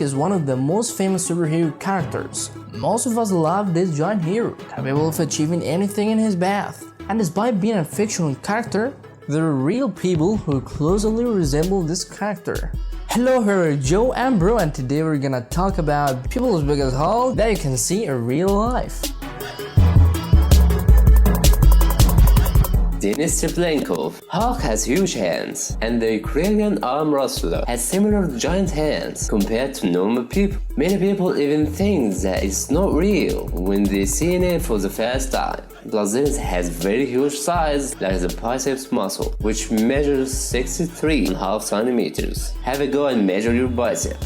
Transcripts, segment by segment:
Hulk is one of the most famous superhero characters. Most of us love this giant hero, capable of achieving anything in his path. And despite being a fictional character, there are real people who closely resemble this character. Hello, here is Joe and Bro, and today we're gonna talk about people as big as Hulk that you can see in real life. Denis Triplenkov. Hulk has huge hands, and the Ukrainian arm wrestler has similar giant hands compared to normal people. Many people even think that it's not real when they see it for the first time. Plus, Denis has very huge size, like the biceps muscle, which measures 63.5 centimeters. Have a go and measure your bicep.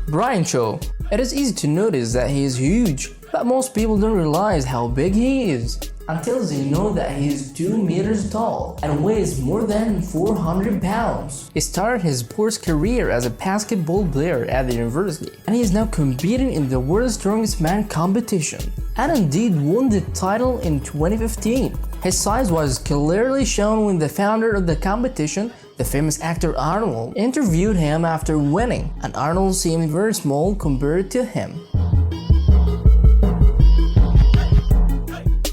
Brian Cho. It is easy to notice that he is huge, but most people don't realize how big he is until they know that he is 2 meters tall and weighs more than 400 pounds. He started his sports career as a basketball player at the university, and he is now competing in the World's Strongest Man competition, and indeed won the title in 2015. His size was clearly shown when the founder of the competition, the famous actor Arnold, interviewed him after winning, and Arnold seemed very small compared to him.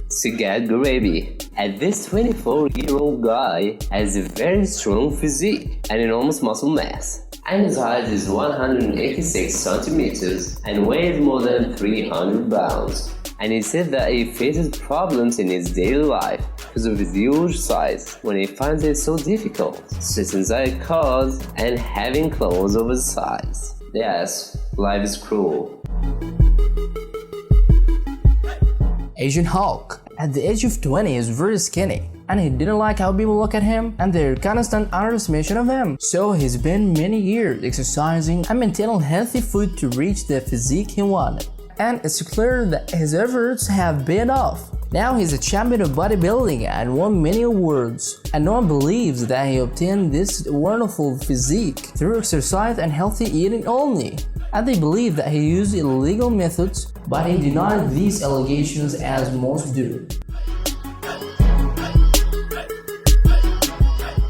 Sigad Garabi. And this 24-year-old guy has a very strong physique and enormous muscle mass. And his height is 186 centimeters and weighs more than 300 pounds. And he said that he faces problems in his daily life because of his huge size, when he finds it so difficult sitting inside cars and having clothes of his size. Yes, life is cruel. Asian Hulk. At the age of 20, he is very skinny, and he didn't like how people look at him and their constant underestimation of him. So he spent many years exercising and maintaining healthy food to reach the physique he wanted. And it's clear that his efforts have paid off. Now he's a champion of bodybuilding and won many awards. And no one believes that he obtained this wonderful physique through exercise and healthy eating only. And they believe that he used illegal methods, but he denied these allegations as most do.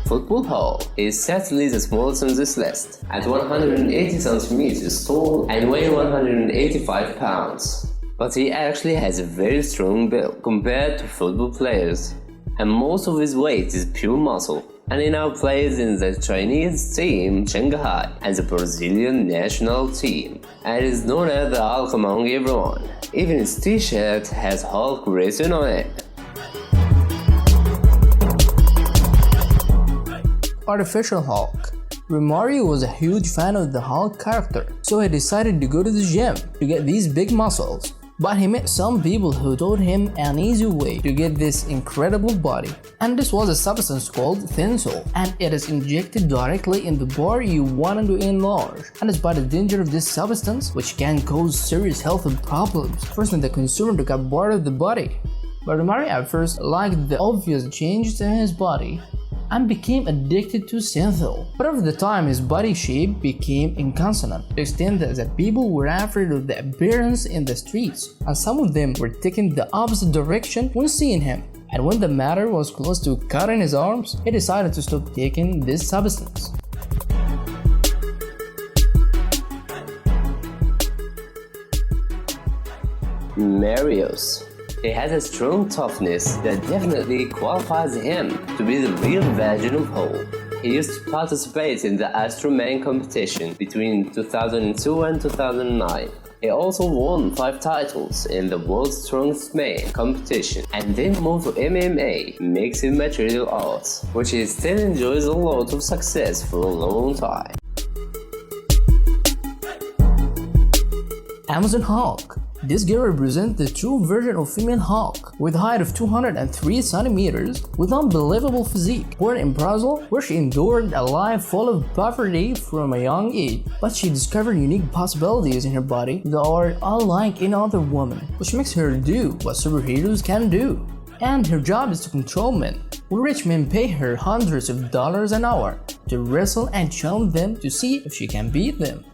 Football Hulk is certainly the smallest on this list, at 180 centimeters tall and weighing 185 pounds. But he actually has a very strong build compared to football players, and most of his weight is pure muscle. And he now plays in the Chinese team Shanghai and the Brazilian national team, and is known as the Hulk among everyone. Even his t-shirt has Hulk written on it. Artificial Hulk. Romario was a huge fan of the Hulk character, so he decided to go to the gym to get these big muscles. But he met some people who told him an easy way to get this incredible body. And this was a substance called Thinsol, and it is injected directly in the part you wanted to enlarge. And despite the danger of this substance, which can cause serious health problems, firstly the consumer got bored of the body. But Romario at first liked the obvious changes in his body and became addicted to Synthol. But over the time, his body shape became inconsistent, to the extent that people were afraid of the appearance in the streets, and some of them were taking the opposite direction when seeing him. And when the matter was close to cutting his arms, he decided to stop taking this substance. Marius. He has a strong toughness that definitely qualifies him to be the real version of Hulk. He used to participate in the Astro Man competition between 2002 and 2009. He also won 5 titles in the World's Strongest Man competition and then moved to MMA, mixed martial arts, which he still enjoys a lot of success for a long time. Amazon Hulk. This girl represents the true version of female Hulk, with a height of 203 centimeters, with unbelievable physique. Born in Brazil, where she endured a life full of poverty from a young age, but she discovered unique possibilities in her body that are unlike any other woman, which makes her do what superheroes can do. And her job is to control men, where rich men pay her hundreds of dollars an hour to wrestle and challenge them to see if she can beat them.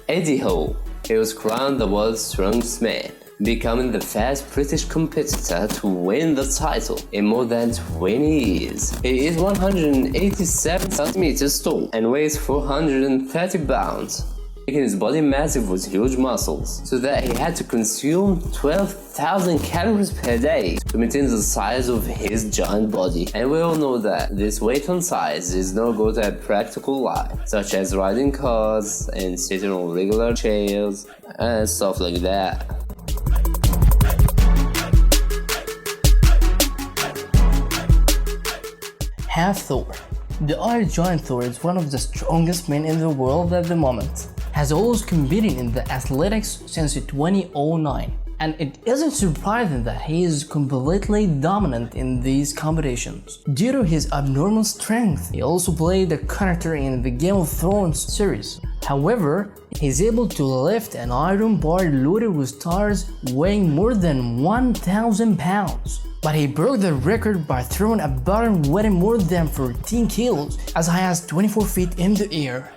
Eddie Hall. He was crowned the world's strongest man. becoming the first British competitor to win the title in more than 20 years. He is 187 centimeters tall and weighs 430 pounds, making his body massive with huge muscles, so that he had to consume 12,000 calories per day to maintain the size of his giant body. And we all know that this weight on size is no good at practical life, such as riding cars and sitting on regular chairs and stuff like that. Have Thor. The Iron Giant Thor is one of the strongest men in the world at the moment. Has always competed in the athletics since 2009, and it isn't surprising that he is completely dominant in these competitions. Due to his abnormal strength, he also played a character in the Game of Thrones series. However, he's able to lift an iron bar loaded with stars weighing more than 1,000 pounds. But he broke the record by throwing a baton weighing more than 14 kilos as high as 24 feet in the air.